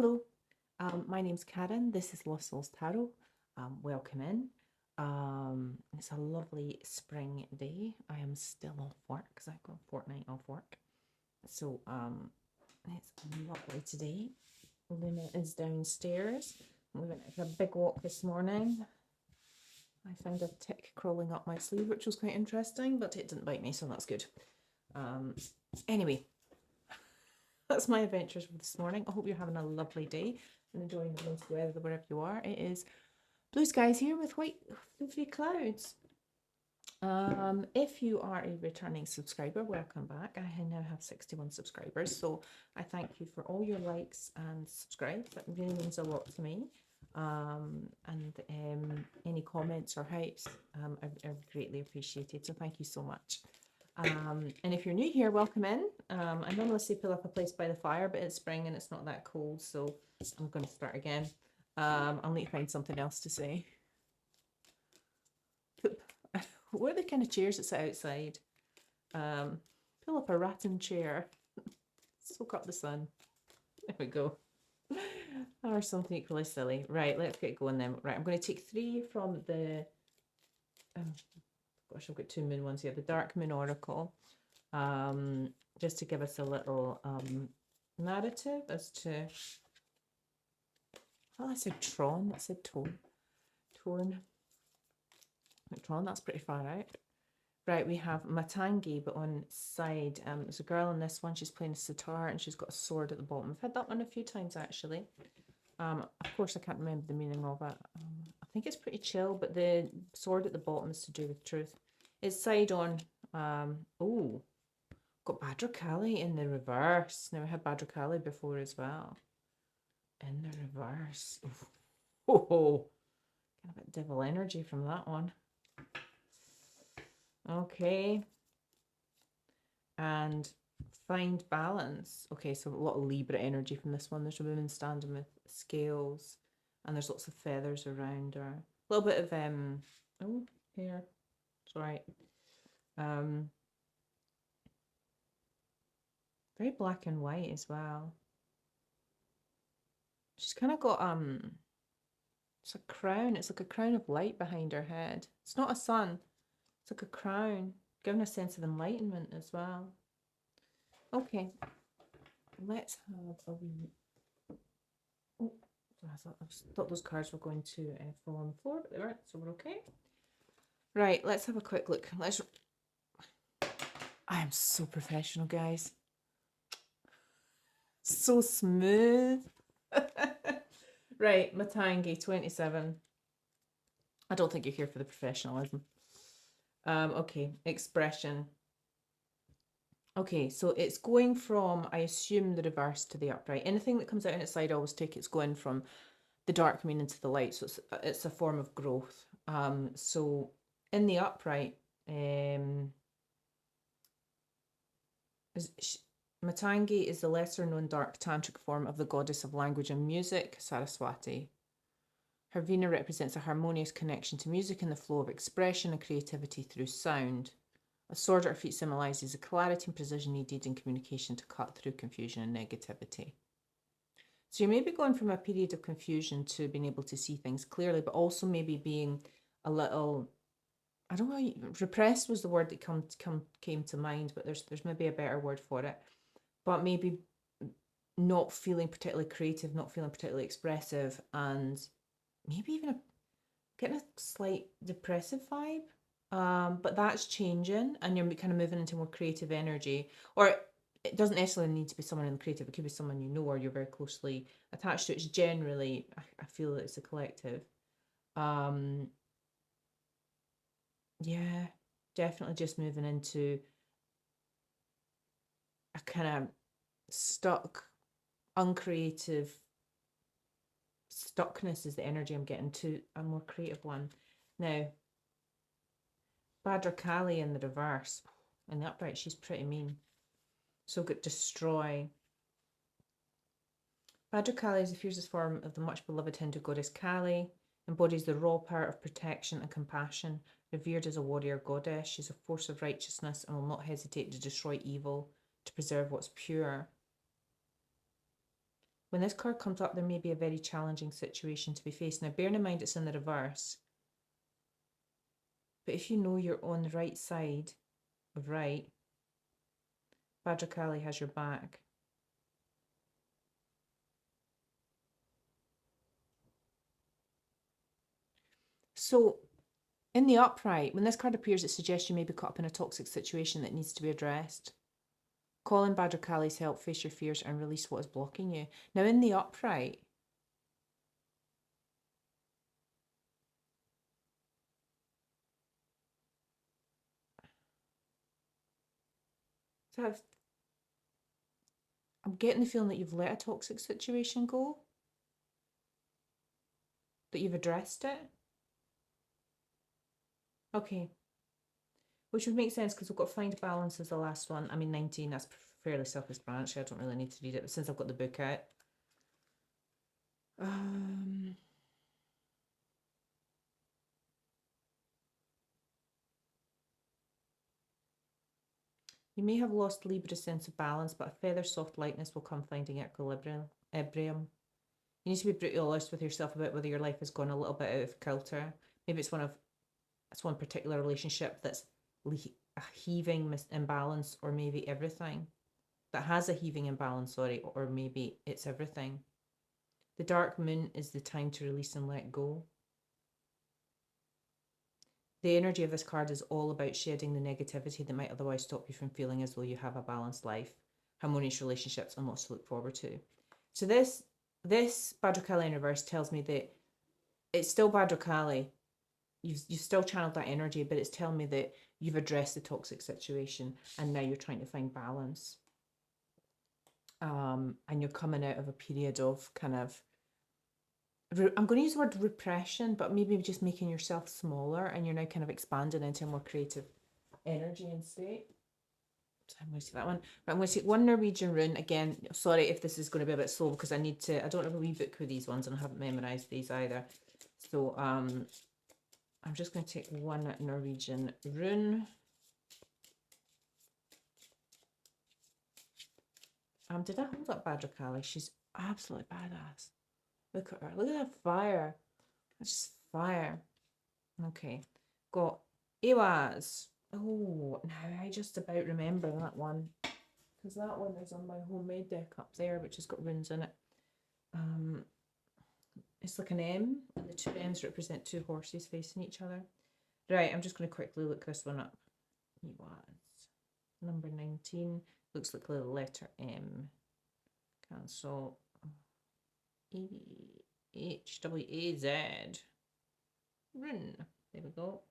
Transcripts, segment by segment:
Hello, my name's Karen. This is Lost Souls Tarot. Welcome in. It's a lovely spring day. I am still off work because I've got a fortnight off work. So it's lovely today. Luna is downstairs. We went for a big walk this morning. I found a tick crawling up my sleeve, which was quite interesting, but it didn't bite me, so that's good. Anyway, that's my adventures for this morning. I hope you're having a lovely day and enjoying the nice weather wherever you are. It is blue skies here with white fluffy clouds. If you are a returning subscriber, welcome back. I now have 61 subscribers, so I thank you for all your likes and subscribes. That really means a lot to me. Any comments or hypes are greatly appreciated, so thank you so much. And if you're new here, welcome in. I normally say pull up a place by the fire, but it's spring and it's not that cold, so I'm going to start again. I'll need to find something else to say. What are the kind of chairs that sit outside? Pull up a rattan chair. Soak up the sun. There we go. Or something equally silly. Right, let's get going then. Right, I'm going to take 3 from the... gosh, I've got 2 moon ones here. The Dark Moon Oracle. Just to give us a little narrative as to... Oh, I said Tron. I said Tone. Torn. Tron, that's pretty far out. Right, we have Matangi, but on side, there's a girl in this one. She's playing a sitar and she's got a sword at the bottom. I've had that one a few times actually. Of course, I can't remember the meaning of it. I think it's pretty chill, but the sword at the bottom is to do with truth. It's side on. Oh, got Badrakali in the reverse. Now, I had Badrakali before as well. In the reverse. Oh, kind of a bit devil energy from that one. Okay. And find balance. Okay, so a lot of Libra energy from this one. There's a woman standing with scales and there's lots of feathers around her. A little bit of oh, here. Sorry. Very black and white as well. She's kind of got it's a crown. It's like a crown of light behind her head. It's not a sun. It's like a crown, giving a sense of enlightenment as well. Okay, let's have a wee... Oh, I thought those cards were going to fall on the floor, but they weren't, so we're okay. Right, let's have a quick look. I am so professional, guys. So smooth. Right, Matangi, 27. I don't think you're here for the professionalism. Okay, expression. Okay, so it's going from, I assume, the reverse to the upright. Anything that comes out on its side, I always take it's going from the dark moon into the light. So it's a form of growth. So in the upright, Matangi is the lesser known dark tantric form of the goddess of language and music, Saraswati. Her vina represents a harmonious connection to music and the flow of expression and creativity through sound. A sword at her feet symbolises the clarity and precision needed in communication to cut through confusion and negativity. So you may be going from a period of confusion to being able to see things clearly, but also maybe being a little, I don't know, repressed was the word that came to mind, but there's maybe a better word for it. But maybe not feeling particularly creative, not feeling particularly expressive, and maybe even getting a slight depressive vibe. But that's changing and you're kind of moving into more creative energy. Or it doesn't necessarily need to be someone in the creative. It could be someone you know or you're very closely attached to. It's generally, I feel that it's a collective. Yeah, definitely just moving into a kind of stuck, uncreative stuckness is the energy I'm getting, to a more creative one. Now, Badrakali in the reverse. In the upright, she's pretty mean. So we've got destroy. Badrakali is the fiercest form of the much beloved Hindu goddess Kali, embodies the raw power of protection and compassion. Revered as a warrior goddess, she's a force of righteousness and will not hesitate to destroy evil to preserve what's pure. When this card comes up, there may be a very challenging situation to be faced. Now, bearing in mind it's in the reverse, but if you know you're on the right side of right, Bhadrakali has your back. So, in the upright, when this card appears, it suggests you may be caught up in a toxic situation that needs to be addressed. Call in Bhadrakali's help, face your fears, and release what is blocking you. Now, in the upright, so I'm getting the feeling that you've let a toxic situation go, that you've addressed it. Okay. Which would make sense because we've got find balance as the last one. I mean, 19, that's fairly self-explanatory. I don't really need to read it, but since I've got the book out. You may have lost Libra's sense of balance, but a feather soft lightness will come finding equilibrium. You need to be brutally honest with yourself about whether your life has gone a little bit out of kilter. Maybe it's one particular relationship that's a heaving imbalance, or maybe everything. That has a heaving imbalance, sorry, or maybe it's everything. The dark moon is the time to release and let go. The energy of this card is all about shedding the negativity that might otherwise stop you from feeling as though you have a balanced life, harmonious relationships, and lots to look forward to. So this Bhadrakali in reverse tells me that it's still Bhadrakali. You've still channeled that energy, but it's telling me that you've addressed the toxic situation and now you're trying to find balance. And you're coming out of a period of kind of, I'm going to use the word repression, but maybe just making yourself smaller, and you're now kind of expanding into a more creative energy and state. So I'm going to see that one. But I'm going to take one Norwegian rune. Again, sorry if this is going to be a bit slow because I don't have a wee book with these ones and I haven't memorized these either. So I'm just going to take one Norwegian rune. Did I hold up Bhadrakali? She's absolutely badass. Look at her. Look at that fire. That's just fire. Okay. Got Ewaz. Oh, now I just about remember that one. Because that one is on my homemade deck up there, which has got runes in it. It's like an M, and the two M's represent two horses facing each other. Right, I'm just going to quickly look this one up. Ewaz. Number 19. Looks like a little letter M. Cancel. H-W-A-Z. Rune. There we go.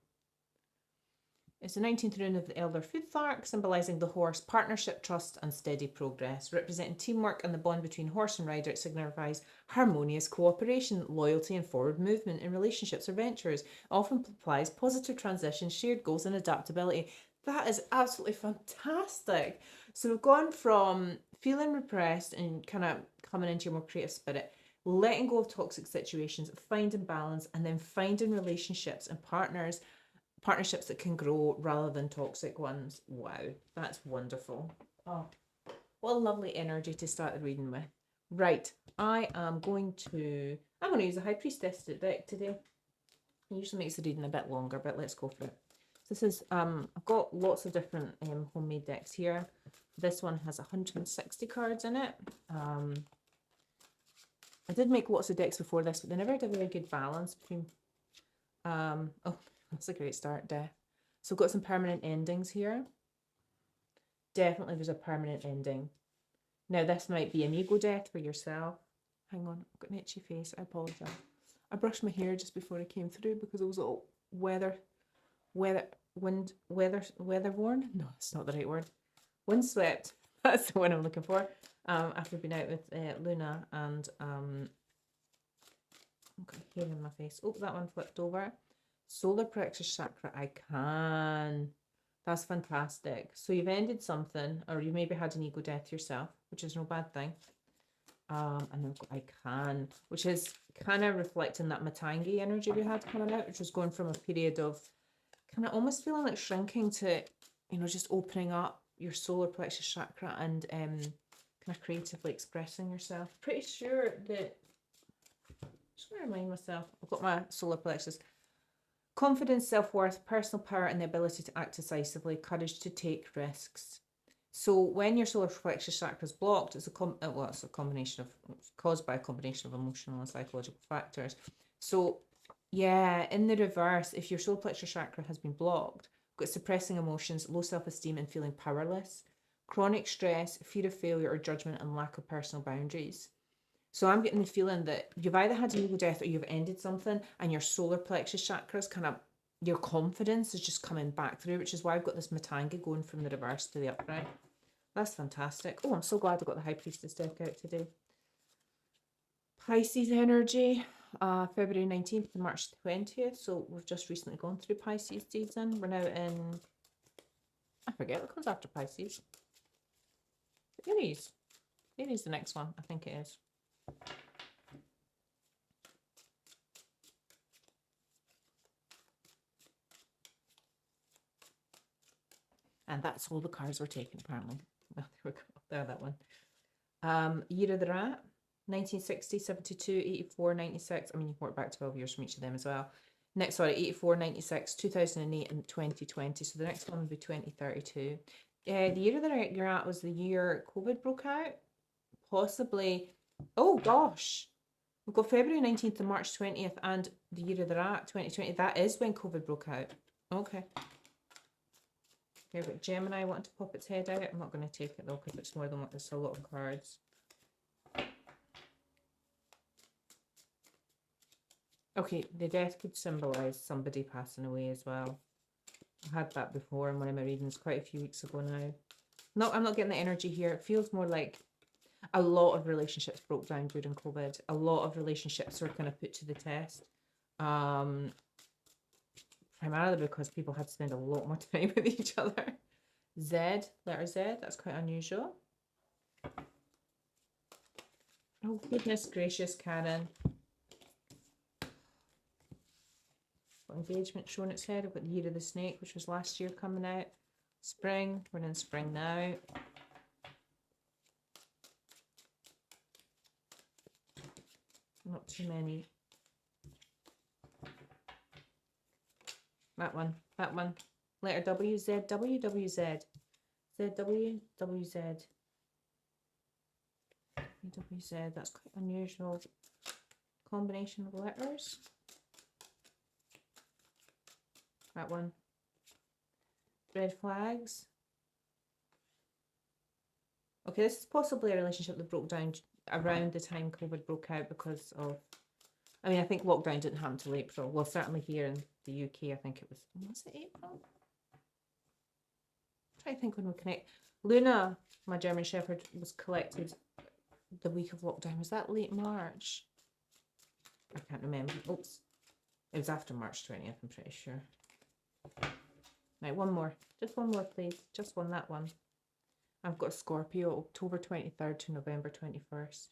It's the 19th rune of the Elder Futhark, symbolising the horse, partnership, trust, and steady progress. Representing teamwork and the bond between horse and rider, it signifies harmonious cooperation, loyalty, and forward movement in relationships or ventures. It often implies positive transition, shared goals, and adaptability. That is absolutely fantastic. So we've gone from feeling repressed and kind of coming into your more creative spirit, letting go of toxic situations, finding balance, and then finding relationships and partnerships that can grow rather than toxic ones. Wow, that's wonderful. Oh, what a lovely energy to start the reading with. Right, I'm going to use a High Priestess deck today. It usually makes the reading a bit longer, but let's go for it. This is, I've got lots of different homemade decks here. This one has 160 cards in it. I did make lots of decks before this, but they never had a very good balance between, oh, that's a great start, death. So I've got some permanent endings here. Definitely there's a permanent ending. Now this might be an ego death for yourself. Hang on, I've got an itchy face, I apologise. I brushed my hair just before I came through because it was all weather-worn? No, it's not the right word. Windswept, that's the one I'm looking for. After being out with Luna and I've got hair in my face. Oh, that one flipped over. Solar plexus chakra, I can. That's fantastic. So you've ended something, or you maybe had an ego death yourself, which is no bad thing. And then I can, which is kind of reflecting that Matangi energy we had coming out, which was going from a period of kind of almost feeling like shrinking to, just opening up your solar plexus chakra and kind of creatively expressing yourself. Pretty sure that, just want to remind myself, I've got my solar plexus. Confidence, self-worth, personal power, and the ability to act decisively, courage to take risks. So when your solar plexus chakra is blocked, it's it's a combination of, it's caused by a combination of emotional and psychological factors. So yeah, in the reverse, if your solar plexus chakra has been blocked, got suppressing emotions, low self-esteem, and feeling powerless, chronic stress, fear of failure or judgment, and lack of personal boundaries. So I'm getting the feeling that you've either had an ego death or you've ended something, and your solar plexus chakras kind of, your confidence is just coming back through, which is why I've got this Matangi going from the reverse to the upright. That's fantastic. Oh, I'm so glad I got the High Priestess deck out today. Pisces energy, February 19th to March 20th. So we've just recently gone through Pisces season. We're now in, I forget what comes after Pisces. Aries. Aries is the next one, I think it is. And that's all the cards were taken, apparently. Well, there we go. There, that one. Year of the Rat, 1960, 72, 84, 96. I mean, you can work back 12 years from each of them as well. Next, sorry, 84, 96, 2008, and 2020. So the next one would be 2032. The year of the Rat was the year COVID broke out. Possibly. Oh, gosh. We've got February 19th to March 20th and the year of the Rat, 2020. That is when COVID broke out. Okay. Okay, but Gemini wanted to pop its head out. I'm not going to take it though because it's more than what, it's a lot of cards. Okay, the death could symbolise somebody passing away as well. I had that before in one of my readings quite a few weeks ago now. No, I'm not getting the energy here. It feels more like a lot of relationships broke down during COVID. A lot of relationships were kind of put to the test. Primarily because people had to spend a lot more time with each other. Z, letter Z, that's quite unusual. Oh, goodness gracious, Karen. Got engagement showing its head. I've got the Year of the Snake, which was last year coming out. Spring, we're in spring now. Not too many. That one. Letter W, Z, W, W, Z. Z, W, W, Z. W, Z, that's quite unusual combination of letters. That one. Red flags. Okay, this is possibly a relationship that broke down around the time COVID broke out because of, I mean, I think lockdown didn't happen till April. Well, certainly here in the UK, I think it was it April? I'm trying to think when we connect. Luna, my German Shepherd, was collected the week of lockdown. Was that late March? I can't remember. Oops. It was after March 20th, I'm pretty sure. Right, one more. Just one more, please. Just one, that one. I've got Scorpio, October 23rd to November 21st.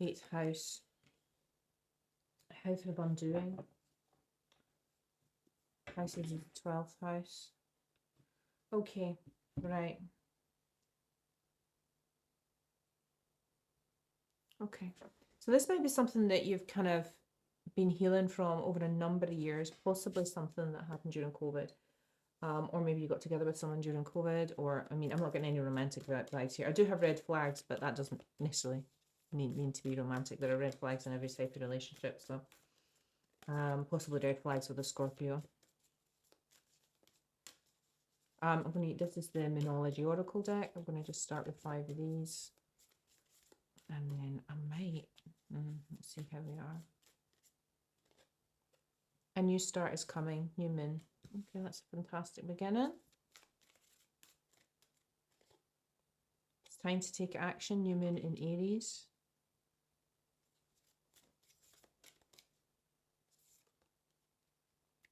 8th house. House of undoing. House is the 12th house. Okay, right. Okay, so this might be something that you've kind of been healing from over a number of years, possibly something that happened during COVID. Or maybe you got together with someone during COVID, or, I mean, I'm not getting any romantic vibes here. I do have red flags, but that doesn't necessarily mean to be romantic. There are red flags in every type of relationship, so possibly red flags with a Scorpio. I'm going to, this is the Monology Oracle deck. I'm going to just start with 5 of these. And then I might, let's see how we are. A new start is coming, new moon. Okay, that's a fantastic beginning. It's time to take action, new moon in Aries.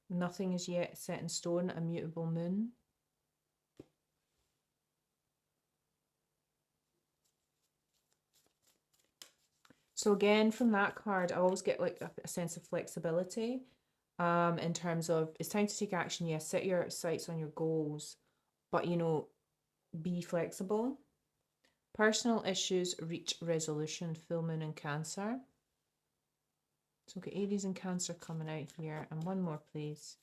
Nothing is yet set in stone, a mutable moon. So again, from that card, I always get like a sense of flexibility in terms of it's time to take action. Yes, set your sights on your goals, but, you know, be flexible. Personal issues reach resolution, full moon and Cancer. So we've got Aries and Cancer coming out here. And one more, please.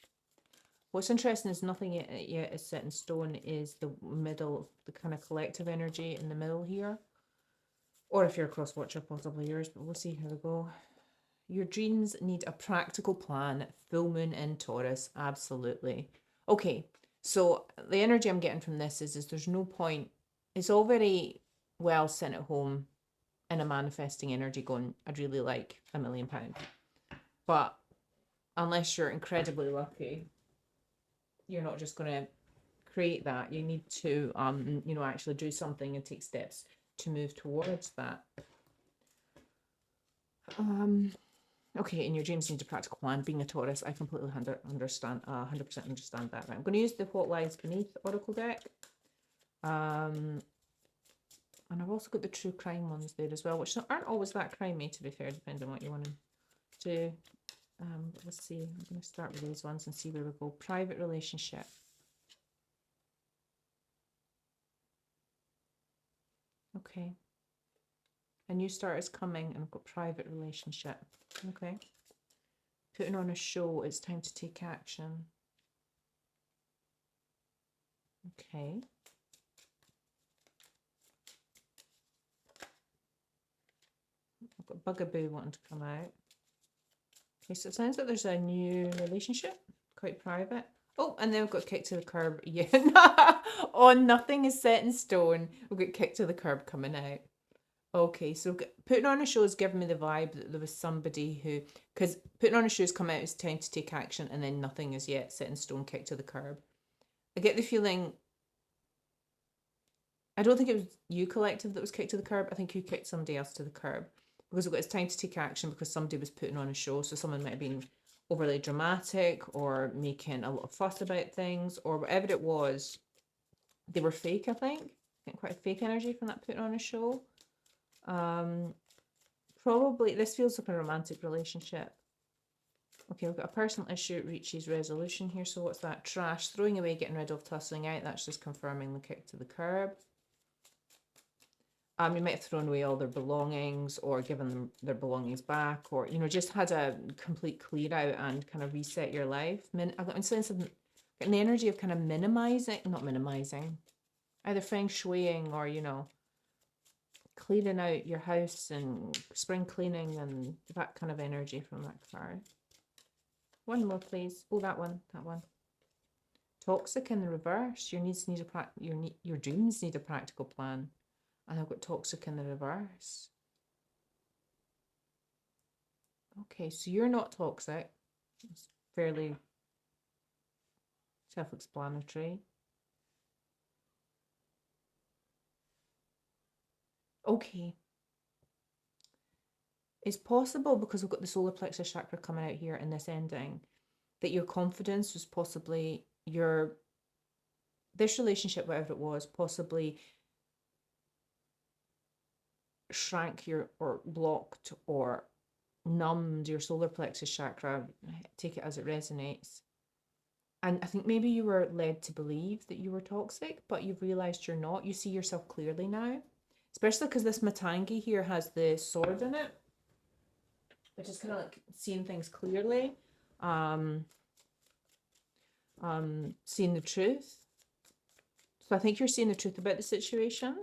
What's interesting is nothing yet is set in stone, is the middle, the kind of collective energy in the middle here. Or if you're a cross watcher, possibly yours, but we'll see how we go. Your dreams need a practical plan. Full moon in Taurus, absolutely. Okay, so the energy I'm getting from this is there's no point. It's all very well sitting at home in a manifesting energy going, I'd really like £1 million. But unless you're incredibly lucky, you're not just going to create that. You need to, actually do something and take steps to move towards that. Okay, and your dreams need a practical plan. Being a Taurus, I completely understand, 100% understand that. Right, I'm going to use the What Lies Beneath Oracle deck. And I've also got the true crime ones there as well, which aren't always that crimey, to be fair, depending on what you want to do. Let's see, I'm going to start with these ones and see where we go. Private relationship. Okay. A new start is coming, and I've got private relationship. Okay. Putting on a show, it's time to take action. Okay. I've got bugaboo wanting to come out. Okay, so it sounds like there's a new relationship, quite private. Oh, and then we've got kicked to the curb. Yeah. Oh, nothing is set in stone. We've got kicked to the curb coming out. Okay, so putting on a show is giving me the vibe that there was somebody who, because putting on a show has come out as time to take action, and then nothing is yet set in stone, kicked to the curb. I get the feeling, I don't think it was you collective that was kicked to the curb. I think you kicked somebody else to the curb, because we've got it's time to take action because somebody was putting on a show. So someone might have been overly dramatic or making a lot of fuss about things or whatever it was. They were fake, I think. Getting quite a fake energy from that putting on a show. Probably this feels like a romantic relationship. Okay, we've got a personal issue reaches resolution here. So what's that? Trash, throwing away, getting rid of, tossing out. That's just confirming the kick to the curb. You might have thrown away all their belongings or given them their belongings back, or just had a complete clear out and kind of reset your life. I've got a sense of getting the energy of kind of not minimizing, either feng shuiing or cleaning out your house and spring cleaning and that kind of energy from that card. One more, please. Oh, that one. Toxic in the reverse. Your dreams need a practical plan. And I've got toxic in the reverse. Okay, so you're not toxic. It's fairly self-explanatory. Okay. It's possible, because we've got the solar plexus chakra coming out here in this ending, that your confidence was possibly this relationship, whatever it was, possibly shrank or blocked or numbed your solar plexus chakra. Take it as it resonates. And I think maybe you were led to believe that you were toxic, but you've realized you're not. You see yourself clearly now, especially because this Matangi here has the sword in it, which is kind of like seeing things clearly, seeing the truth. So I think you're seeing the truth about the situation.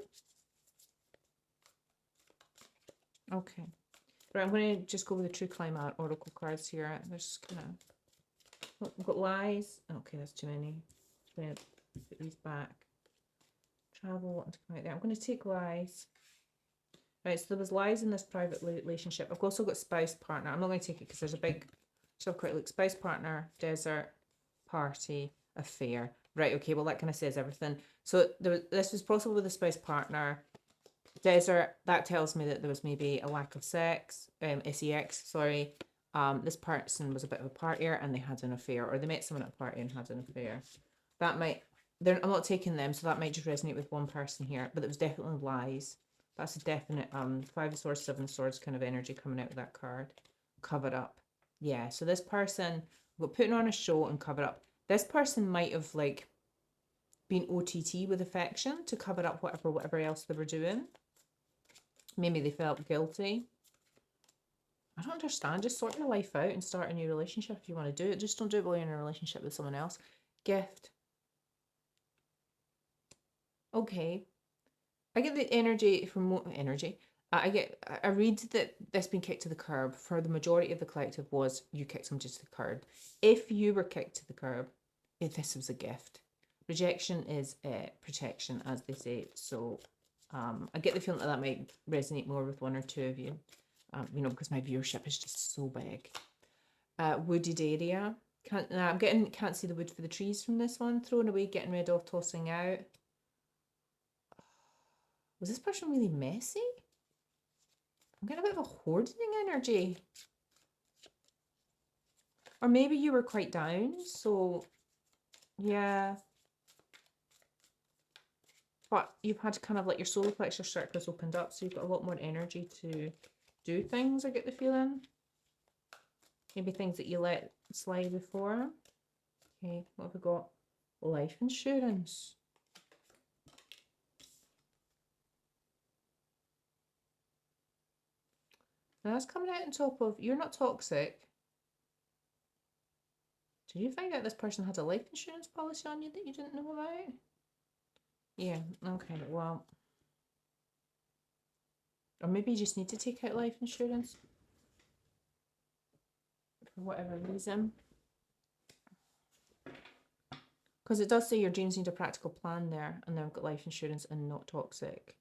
Okay. Right, I'm going to just go with the True Climate Oracle cards here. There's kind of... we've got lies. Okay, that's too many. I'm going to put these back. Travel, wanting to come out there. I'm going to take lies. Right, so there was lies in this private relationship. I've also got spouse, partner. I'm not going to take it because there's a big... So quick look. Spouse, partner, desert, party, affair. Right, okay, well that kind of says everything. So this was possible with the spouse, partner... Desert, that tells me that there was maybe a lack of sex, sex, sorry. This person was a bit of a partier and they had an affair, or they met someone at a party and had an affair. That might, I'm not taking them, so that might just resonate with one person here, but it was definitely lies. That's a definite 5 of Swords, 7 of Swords kind of energy coming out with that card. Covered up. Yeah, so this person, we're putting on a show and covered up. This person might have been OTT with affection to cover up whatever else they were doing. Maybe they felt guilty. I don't understand. Just sort your life out and start a new relationship if you want to do it. Just don't do it while you're in a relationship with someone else. Gift. Okay. I get the energy from energy. I read that this being kicked to the curb for the majority of the collective was you kicked somebody to the curb. If you were kicked to the curb, if this was a gift. Rejection is protection, as they say. So I get the feeling that might resonate more with one or two of you. Because my viewership is just so big. Wooded area. Can't see the wood for the trees from this one. Thrown away, getting rid of, tossing out. Was this person really messy? I'm getting a bit of a hoarding energy. Or maybe you were quite down, so yeah. But you've had kind of like your solar plexus chakras opened up, so you've got a lot more energy to do things, I get the feeling. Maybe things that you let slide before. Okay, what have we got? Life insurance. Now that's coming out on top of, you're not toxic. Did you find out this person had a life insurance policy on you that you didn't know about? Yeah, okay, well. Or maybe you just need to take out life insurance. For whatever reason. Because it does say your dreams need a practical plan there, and then I've got life insurance and not toxic.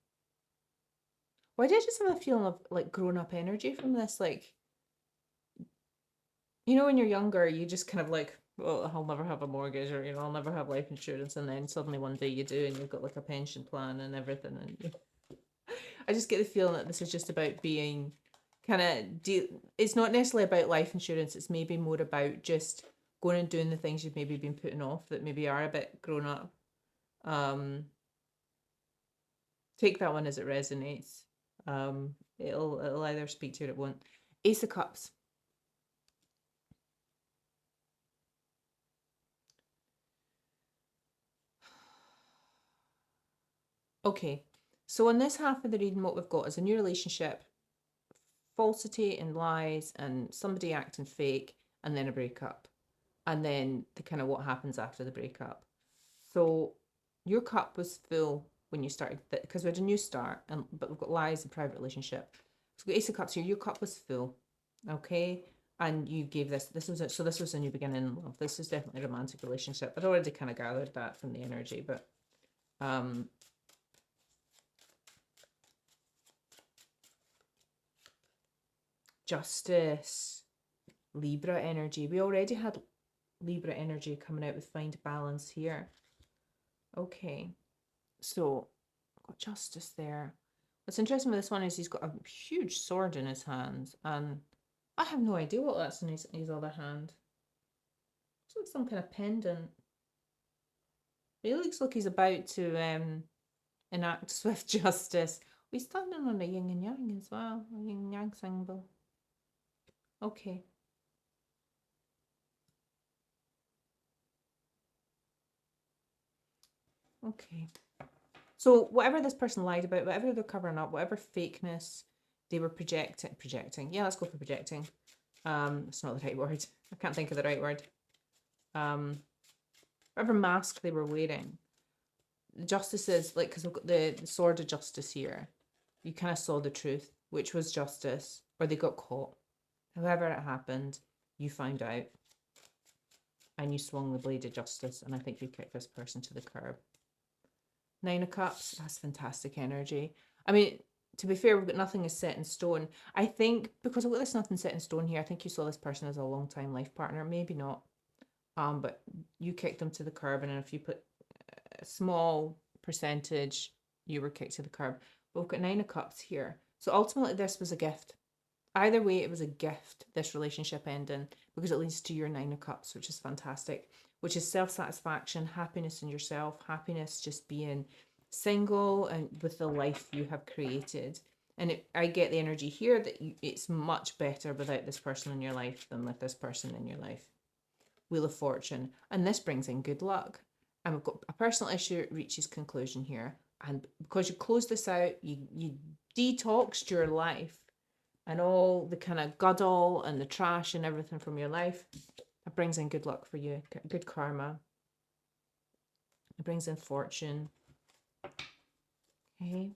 Why did I just have a feeling of like grown up energy from this? Like, when you're younger, you just kind of like, well, I'll never have a mortgage, or I'll never have life insurance, and then suddenly one day you do, and you've got like a pension plan and everything. And I just get the feeling that this is just about being kind of. It's not necessarily about life insurance. It's maybe more about just going and doing the things you've maybe been putting off that maybe are a bit grown up. Take that one as it resonates. It'll either speak to you or it won't. Ace of Cups. Okay, so in this half of the reading, what we've got is a new relationship, falsity and lies, and somebody acting fake, and then a breakup, and then the kind of what happens after the breakup. So your cup was full when you started, because we had a new start, but we've got lies and private relationship. So we've got Ace of Cups here. Your cup was full, okay, and you gave this was a new beginning in love. This is definitely a romantic relationship. I'd already kind of gathered that from the energy, but Justice, Libra energy. We already had Libra energy coming out with find balance here. Okay, so I've got Justice there. What's interesting with this one is he's got a huge sword in his hands, and I have no idea what that's in his other hand. It's like some kind of pendant. It looks like he's about to enact swift justice. He's standing on a yin and yang as well, a yin and yang symbol. Okay. Okay. So whatever this person lied about, whatever they're covering up, whatever fakeness they were projecting. Yeah, let's go for projecting. It's not the right word. I can't think of the right word. Whatever mask they were wearing. Justice is like, because we've got the sword of justice here. You kind of saw the truth, which was justice, or they got caught. However it happened, you found out, and you swung the blade of justice, and I think you kicked this person to the curb. Nine of Cups, that's fantastic energy. I mean, to be fair, we've got nothing is set in stone. I think because I've got this nothing set in stone here, I think you saw this person as a long time life partner. Maybe not. But you kicked them to the curb, and if you put a small percentage, you were kicked to the curb. But we've got Nine of Cups here. So ultimately, this was a gift. Either way, it was a gift, this relationship ending, because it leads to your Nine of Cups, which is fantastic, which is self-satisfaction, happiness in yourself, happiness just being single and with the life you have created. And I get the energy here that it's much better without this person in your life than with this person in your life. Wheel of Fortune. And this brings in good luck. And we've got a personal issue reaches conclusion here. And because you close this out, you detoxed your life and all the kind of guddle and the trash and everything from your life, it brings in good luck for you, good karma. It brings in fortune. Okay.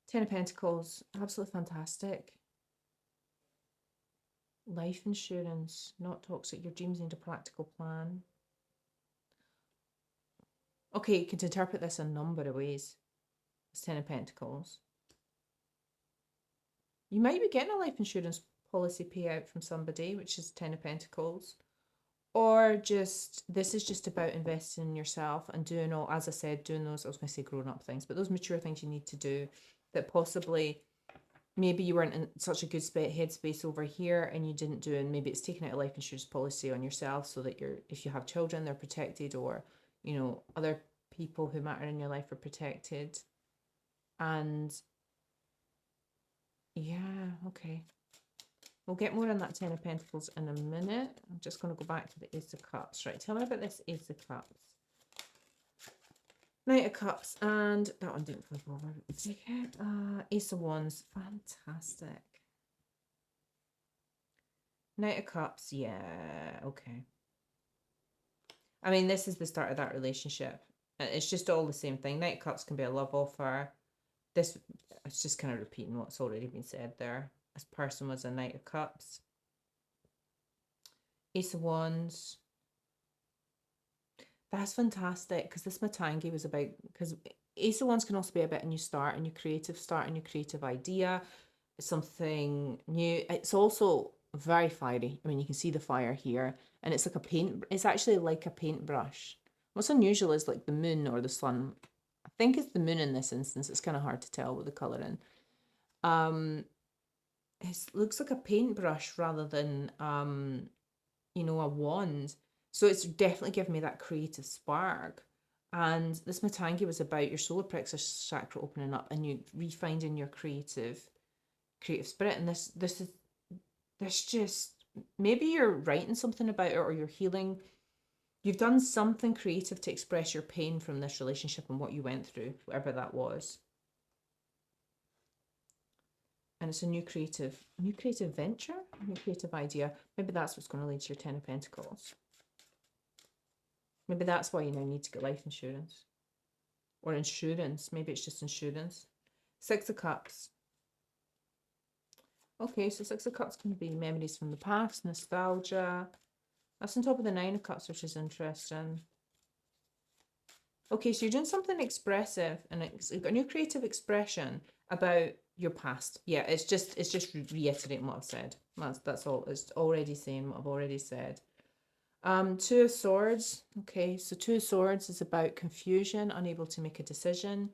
Ten of Pentacles, absolutely fantastic. Life insurance, not toxic. Your dreams need a practical plan. Okay, you can interpret this a number of ways. It's Ten of Pentacles. You might be getting a life insurance policy payout from somebody, which is Ten of Pentacles. Or just, this is just about investing in yourself and doing all, as I said, doing those, I was going to say grown up things, but those mature things you need to do that possibly maybe you weren't in such a good headspace over here and you didn't do, and maybe it's taking out a life insurance policy on yourself so that if you have children, they're protected, or, you know, other people who matter in your life are protected. And yeah, okay. We'll get more on that Ten of Pentacles in a minute. I'm just going to go back to the Ace of Cups. Right, tell me about this Ace of Cups. Knight of Cups, and that one didn't flip over. Take it. Ace of Wands, fantastic. Knight of Cups, yeah, okay. I mean, this is the start of that relationship. It's just all the same thing. Knight of Cups can be a love offer. This, it's just kind of repeating what's already been said there. This person was a Knight of Cups. Ace of Wands. That's fantastic, because this Matangi was about, because Ace of Wands can also be about a new start, a new creative start, a new creative idea, something new. It's also very fiery. I mean, you can see the fire here, and it's like a paint, it's actually like a paintbrush. What's unusual is like the moon or the sun. I think it's the moon in this instance. It's kind of hard to tell with the colouring. It looks like a paintbrush rather than, you know, a wand. So it's definitely given me that creative spark. And this Matangi was about your solar plexus chakra opening up and you refinding your creative spirit. And this just, maybe you're writing something about it, or you're healing. You've done something creative to express your pain from this relationship and what you went through, whatever that was. And it's a new creative venture, a new creative idea. Maybe that's what's going to lead to your Ten of Pentacles. Maybe that's why you now need to get life insurance. Or insurance. Maybe it's just insurance. Six of Cups. Okay, so Six of Cups can be memories from the past, nostalgia. That's on top of the Nine of Cups, which is interesting. Okay, so you're doing something expressive, and you've got a new creative expression about your past. Yeah, it's just reiterating what I've said. That's all. It's already saying what I've already said. Two of Swords. Okay, so Two of Swords is about confusion, unable to make a decision.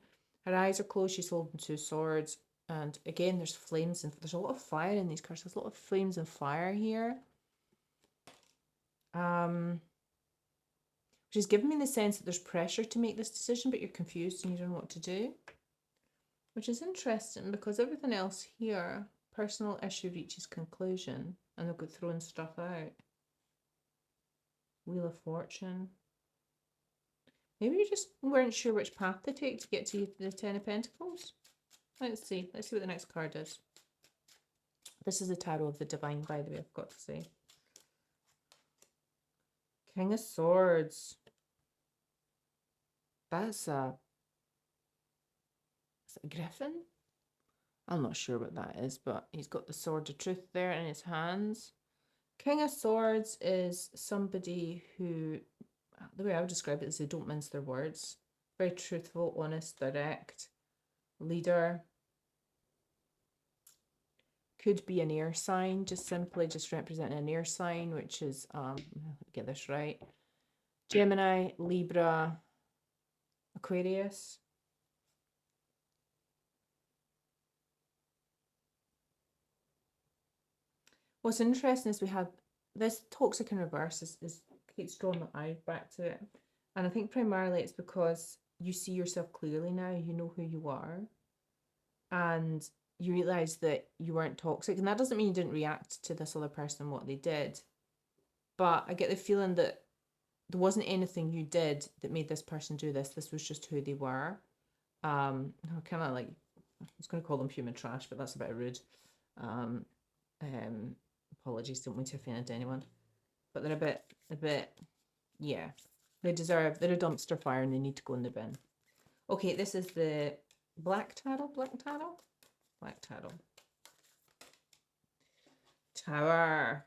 Her eyes are closed. She's holding two swords, and again, there's flames and there's a lot of fire in these cards. There's a lot of flames and fire here. Which is giving me the sense that there's pressure to make this decision, but you're confused and you don't know what to do. Which is interesting, because everything else here, personal issue reaches conclusion, and they'll go throwing stuff out. Wheel of Fortune. Maybe you just weren't sure which path to take to get to the Ten of Pentacles. Let's see what the next card is. This is the Tarot of the Divine, by the way, I've got to say. King of Swords. That's a griffin? I'm not sure what that is, but he's got the sword of truth there in his hands. King of Swords is somebody who, the way I would describe it is they don't mince their words. Very truthful, honest, direct, leader. Could be an air sign, just representing an air sign, which is, get this right, Gemini, Libra, Aquarius. What's interesting is we have this toxic in reverse is keeps drawing my eye back to it. And I think primarily it's because you see yourself clearly now, you know who you are, and you realise that you weren't toxic. And that doesn't mean you didn't react to this other person, what they did. But I get the feeling that there wasn't anything you did that made this person do this. This was just who they were. Kind of like, I was going to call them human trash, but that's a bit rude. Um, Apologies, don't mean to offend anyone, but they're a bit, yeah. They're a dumpster fire and they need to go in the bin. Okay, this is the black tarot. Tower.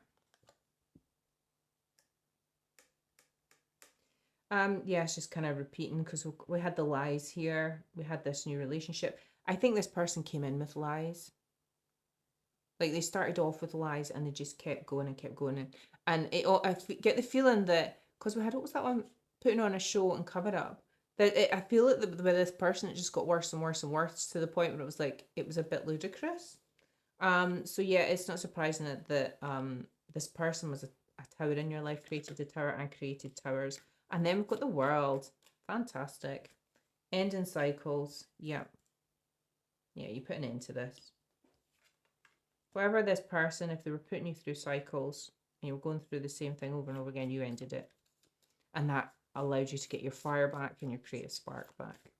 Yeah, it's just kind of repeating because we had the lies here. We had this new relationship. I think this person came in with lies. Like they started off with lies and they just kept going and kept going. And I get the feeling that, because we had, what was that one, putting on a show and cover up, that I feel like with this person, it just got worse and worse and worse to the point where it was like, it was a bit ludicrous. So yeah, it's not surprising that this person was a tower in your life, created a tower and created towers. And then we've got the world. Fantastic. Ending cycles. Yeah. Yeah, you put an end to this. Whatever this person, if they were putting you through cycles and you were going through the same thing over and over again, you ended it. And that allowed you to get your fire back and your creative spark back.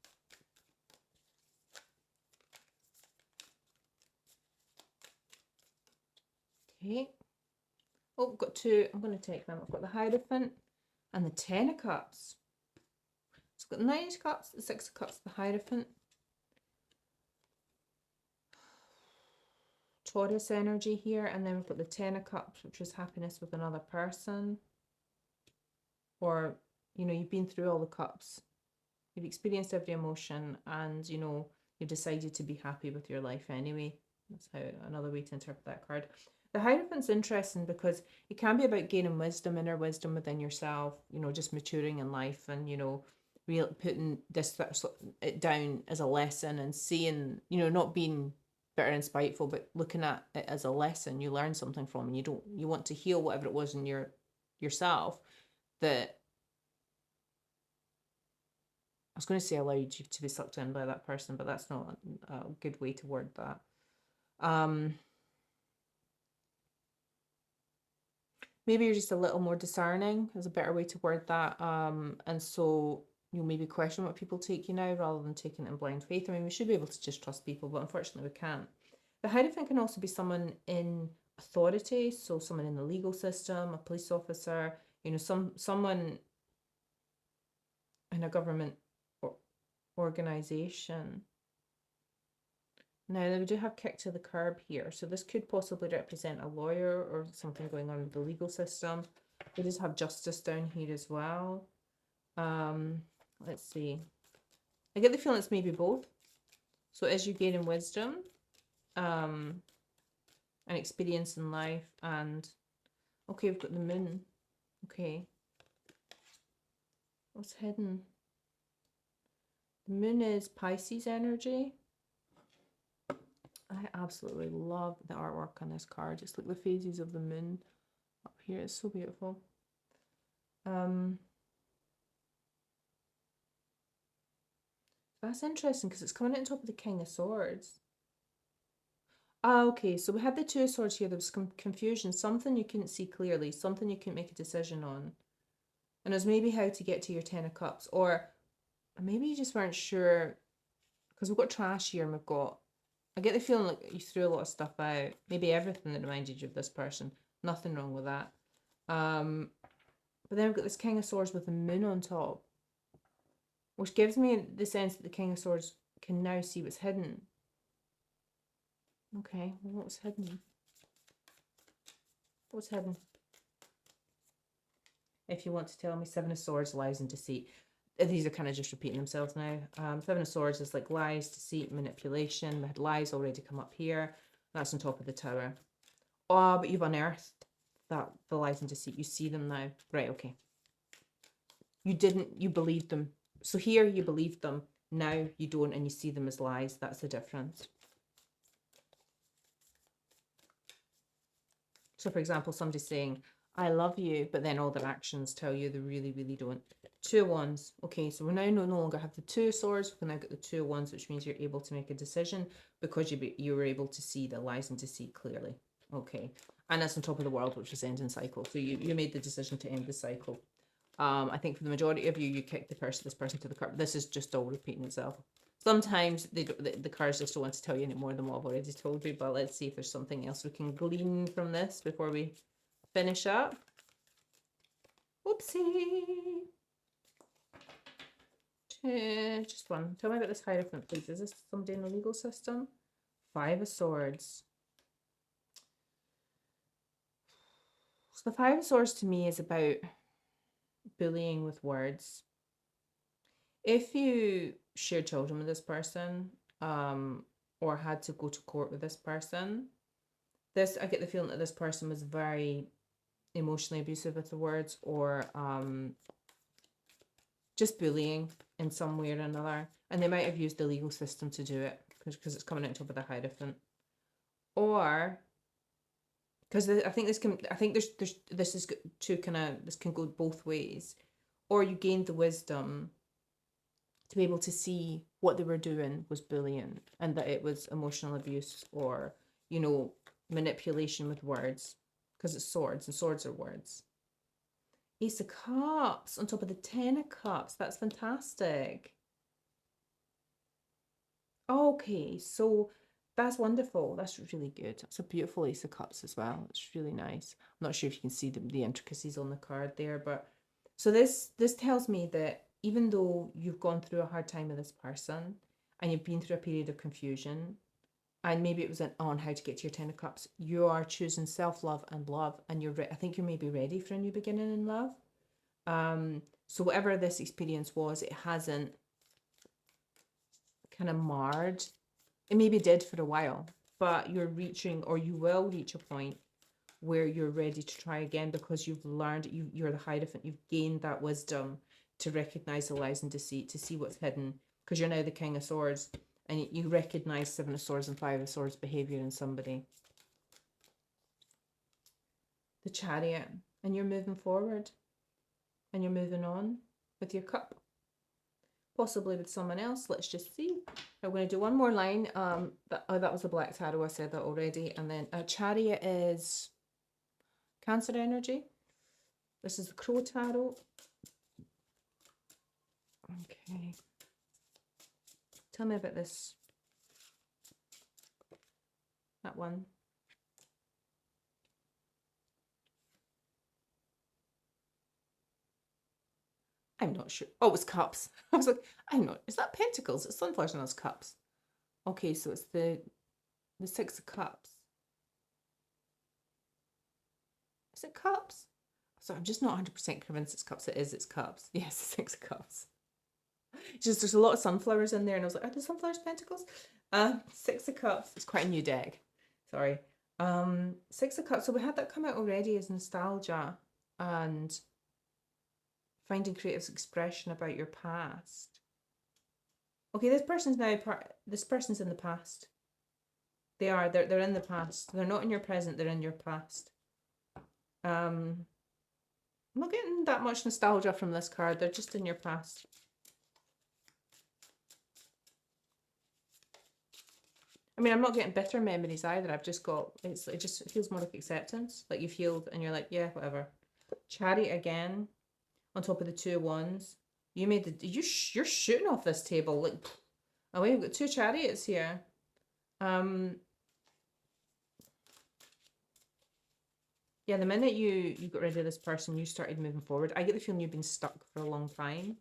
Okay. Oh, I've got two. I'm going to take them. I've got the Hierophant and the Ten of Cups. So I've got the Nine of Cups, the Six of Cups, the Hierophant. Taurus energy here, and then we've got the Ten of Cups, which is happiness with another person. Or, you know, you've been through all the cups. You've experienced every emotion and, you know, you've decided to be happy with your life anyway. That's how another way to interpret that card. The Hierophant's interesting because it can be about gaining wisdom, inner wisdom within yourself, you know, just maturing in life and, you know, putting this it down as a lesson and seeing, you know, not being bitter and spiteful, but looking at it as a lesson you learn something from, and you want to heal whatever it was in yourself that, I was going to say allowed you to be sucked in by that person, but that's not a good way to word that. Maybe you're just a little more discerning is a better way to word that. And so you'll maybe question what people take you now rather than taking it in blind faith. I mean, we should be able to just trust people, but unfortunately we can't. The Hierophant can also be someone in authority, so someone in the legal system, a police officer, you know, someone in a government organization. Now, we do have kick to the curb here, so this could possibly represent a lawyer or something going on with the legal system. We just have justice down here as well. Let's see. I get the feeling it's maybe both. So as you gain in wisdom, and experience in life, and okay, we've got the moon. Okay. What's hidden? The moon is Pisces energy. I absolutely love the artwork on this card. It's like the phases of the moon up here. It's so beautiful. That's interesting because it's coming out on top of the King of Swords. Okay, so we had the Two of Swords here. There was some confusion, something you couldn't see clearly, something you couldn't make a decision on. And it was maybe how to get to your Ten of Cups, or maybe you just weren't sure, because we've got trash here and we've got, I get the feeling like you threw a lot of stuff out, maybe everything that reminded you of this person. Nothing wrong with that. But then we've got this King of Swords with the moon on top, which gives me the sense that the King of Swords can now see what's hidden. Okay, well, what's hidden? What's hidden? If you want to tell me, Seven of Swords, lies and deceit. These are kind of just repeating themselves now. Seven of Swords is like lies, deceit, manipulation. We had lies already come up here. That's on top of the tower. Oh, but you've unearthed that, the lies and deceit. You see them now. Right, okay. You believed them. So here you believed them. Now you don't, and you see them as lies. That's the difference. So for example, somebody's saying, I love you, but then all their actions tell you they really, really don't. Two of Wands. Okay, so we now no longer have the Two of Swords. We've now got the Two of Wands, which means you're able to make a decision because you were able to see the lies and deceit clearly. Okay, and that's on top of the World, which is ending cycle. So you made the decision to end the cycle. I think for the majority of you, you kick this person to the curb. This is just all repeating itself. Sometimes the cards just don't want to tell you any more than what I've already told you, but let's see if there's something else we can glean from this before we finish up. Oopsie. Just one. Tell me about this Hierophant, please. Is this somebody in the legal system? Five of Swords. So the Five of Swords to me is about bullying with words. If you share children with this person, or had to go to court with this person, I get the feeling that this person was very emotionally abusive with the words, or just bullying in some way or another, and they might have used the legal system to do it because it's coming out top of the Hierophant, or because I think this can go both ways, or you gained the wisdom to be able to see what they were doing was bullying and that it was emotional abuse or, you know, manipulation with words, because it's swords and swords are words. Ace of Cups on top of the Ten of Cups. That's fantastic. Okay, so that's wonderful. That's really good. That's a beautiful Ace of Cups as well. It's really nice. I'm not sure if you can see the intricacies on the card there, but so this tells me that even though you've gone through a hard time with this person and you've been through a period of confusion, and maybe it was on how to get to your Ten of Cups, you are choosing self-love and love, and I think you're maybe ready for a new beginning in love. So whatever this experience was, it hasn't kind of marred. It maybe did for a while, but you're reaching, or you will reach a point where you're ready to try again because you've learned, you're the Hierophant, you've gained that wisdom to recognize the lies and deceit, to see what's hidden, because you're now the King of Swords, and you recognize Seven of Swords and Five of Swords behavior in somebody. The Chariot, and you're moving forward, and you're moving on with your cup, possibly with someone else. Let's just see. I'm going to do one more line. That was the Black Tarot. I said that already. And then a Chariot is Cancer energy. This is the Crow Tarot. Okay. Tell me about this. That one. I'm not sure. Oh, it's cups. I was like, I'm not. Is that pentacles? It's sunflowers and those cups. Okay, so it's the Six of Cups. Is it cups? So I'm just not 100% convinced it's cups. It's cups. Yes, the Six of Cups. It's just there's a lot of sunflowers in there, and I was like, are the sunflowers pentacles? Six of Cups. It's quite a new deck. Sorry. Six of Cups. So we had that come out already as nostalgia and finding creative expression about your past. Okay, this person's in the past. They're in the past. They're not in your present, they're in your past. I'm not getting that much nostalgia from this card. They're just in your past. I mean, I'm not getting bitter memories either. I've just got, it just feels more like acceptance. Like you've healed and you're like, yeah, whatever. Chariot again. On top of the Two of Wands. You made you're shooting off this table. Like, oh, we've got two Chariots here. Yeah, the minute you got rid of this person, you started moving forward. I get the feeling you've been stuck for a long time.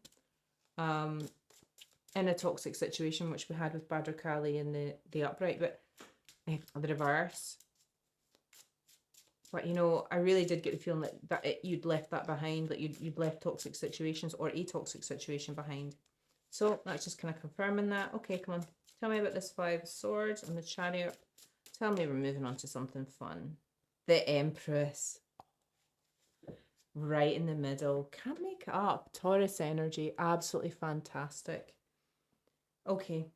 In a toxic situation, which we had with Badr Kali in the upright, but the reverse. But, you know, I really did get the feeling that you'd left that behind, that you'd left toxic situations or a toxic situation behind. So that's just kind of confirming that. Okay, come on. Tell me about this Five of Swords and the Chariot. Tell me we're moving on to something fun. The Empress. Right in the middle. Can't make it up. Taurus energy. Absolutely fantastic. Okay.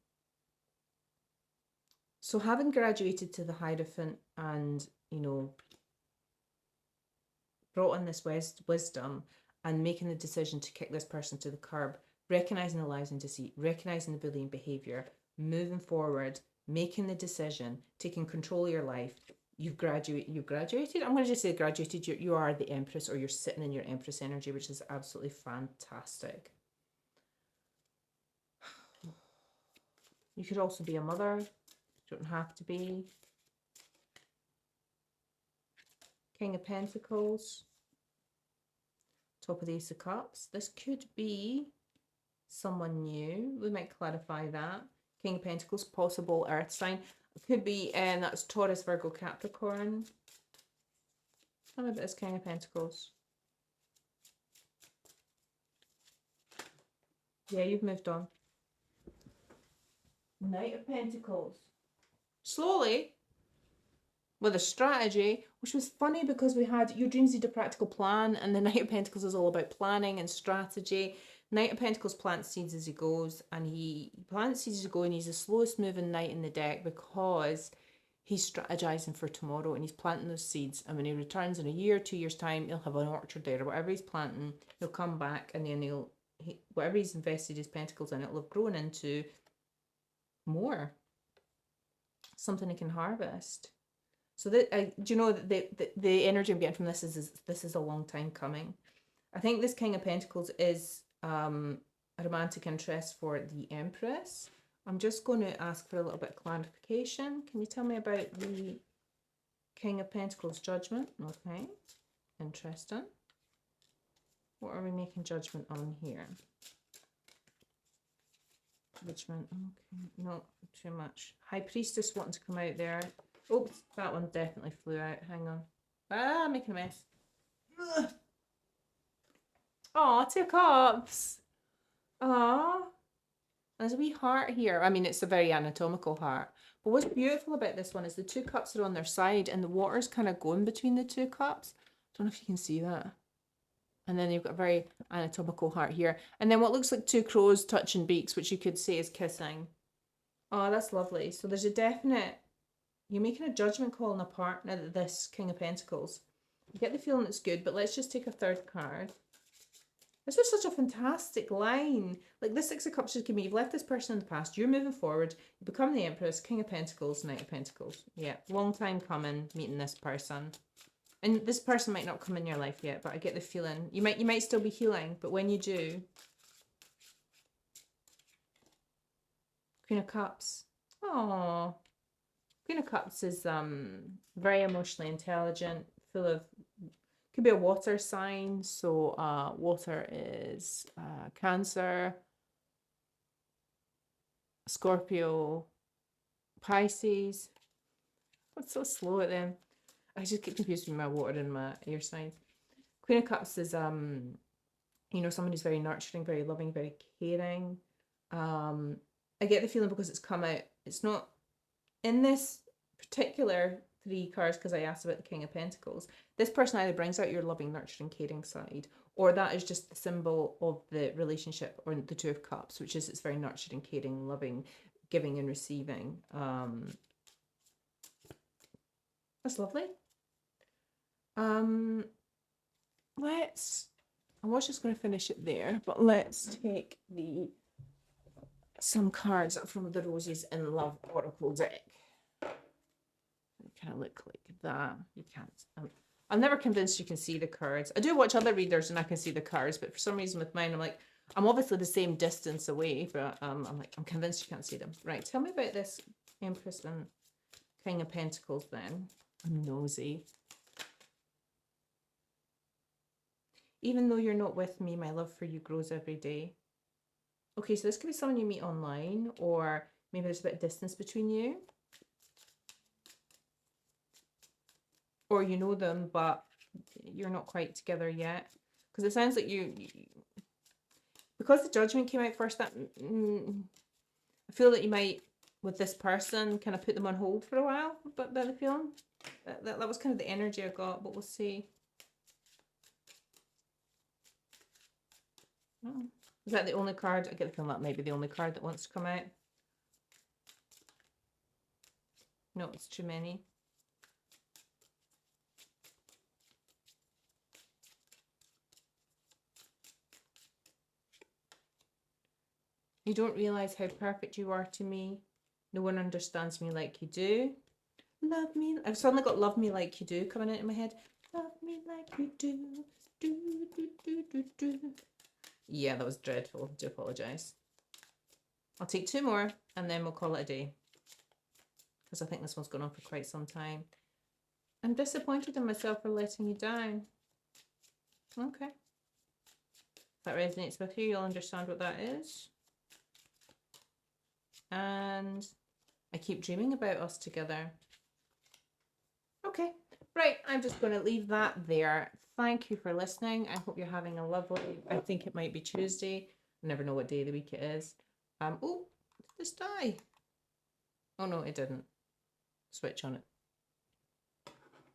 So having graduated to the Hierophant and, you know, brought on this wisdom and making the decision to kick this person to the curb, recognizing the lies and deceit, recognizing the bullying behavior, moving forward, making the decision, taking control of your life, you've graduated. I'm going to just say graduated. You are the Empress, or you're sitting in your Empress energy, which is absolutely fantastic. You could also be a mother. You don't have to be. King of Pentacles. Top of the Ace of Cups. This could be someone new. We might clarify that. King of Pentacles, possible earth sign. It could be, and that's Taurus, Virgo, Capricorn. Tell me about this King of Pentacles. Yeah, you've moved on. Knight of Pentacles. Slowly, with a strategy, which was funny because we had your dreams need a practical plan, and the Knight of Pentacles is all about planning and strategy. Knight of Pentacles plants seeds as he goes, and he plants seeds as he goes, and he's the slowest moving knight in the deck because he's strategizing for tomorrow and he's planting those seeds. And when he returns in a year, 2 years' time, he'll have an orchard there, or whatever he's planting, he'll come back, and then whatever he's invested his pentacles in, it'll have grown into more, something he can harvest. So that do you know that the energy I'm getting from this is a long time coming. I think this King of Pentacles is a romantic interest for the Empress. I'm just going to ask for a little bit of clarification. Can you tell me about the King of Pentacles judgment? Okay, interesting. What are we making judgment on here? Judgment, okay, not too much. High Priestess wanting to come out there. Oops, that one definitely flew out. Hang on. Ah, making a mess. Oh, 2 cups. Ah, there's a wee heart here. I mean, it's a very anatomical heart. But what's beautiful about this one is the 2 cups are on their side and the water's kind of going between the 2 cups. Don't know if you can see that. And then you've got a very anatomical heart here. And then what looks like 2 crows touching beaks, which you could say is kissing. Oh, that's lovely. So there's a definite, you're making a judgment call on a partner, this King of Pentacles. You get the feeling it's good, but let's just take a 3rd card. This was such a fantastic line. Like, this 6 of Cups just give me, you've left this person in the past, you're moving forward, you become the Empress, King of Pentacles, Knight of Pentacles. Yeah, long time coming, meeting this person. And this person might not come in your life yet, but I get the feeling you might still be healing, but when you do, Queen of Cups. Oh, Queen of Cups is very emotionally intelligent, full of, could be a water sign. So water is Cancer, Scorpio, Pisces. What's so slow at them? I just get confused between my water and my air signs. Queen of Cups is you know, someone who's very nurturing, very loving, very caring. I get the feeling because it's come out, it's not in this particular 3 cards, because I asked about the King of Pentacles. This person either brings out your loving, nurturing, caring side, or that is just the symbol of the relationship, or the 2 of Cups, which is it's very nurturing, caring, loving, giving and receiving. That's lovely. I was just going to finish it there, but let's take some cards from the Roses in Love Oracle deck. They kind of look like that. You can't. I'm never convinced you can see the cards. I do watch other readers and I can see the cards, but for some reason with mine, I'm like, I'm obviously the same distance away, but I'm convinced you can't see them. Right, tell me about this Empress and King of Pentacles then. I'm nosy. Even though you're not with me, my love for you grows every day. Okay, so this could be someone you meet online, or maybe there's a bit of distance between you. Or you know them, but you're not quite together yet. Because it sounds like you because the judgment came out first, that I feel that you might, with this person, kind of put them on hold for a while, but by the feeling. That was kind of the energy I got, but we'll see. Oh. Is that the only card? I get the feeling that might be the only card that wants to come out. No, it's too many. You don't realize how perfect you are to me. No one understands me like you do. Love me. I've suddenly got love me like you do coming into my head. Love me like you do. Do, do, do, do, do. Yeah, that was dreadful. I do apologise. I'll take 2 more and then we'll call it a day. Because I think this one's gone on for quite some time. I'm disappointed in myself for letting you down. Okay. If that resonates with you, you'll understand what that is. And I keep dreaming about us together. Okay, right, I'm just going to leave that there. Thank you for listening. I hope you're having a lovely, I think it might be Tuesday. I never know what day of the week it is. Oh, did this die? Oh no, it didn't. Switch on it.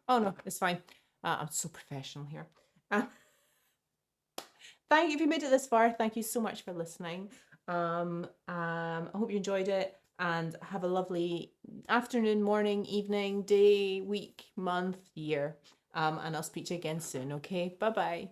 Oh no, it's fine. I'm so professional here. Thank you if you made it this far. Thank you so much for listening. I hope you enjoyed it and have a lovely afternoon, morning, evening, day, week, month, year. And I'll speak to you again soon. Okay, bye bye.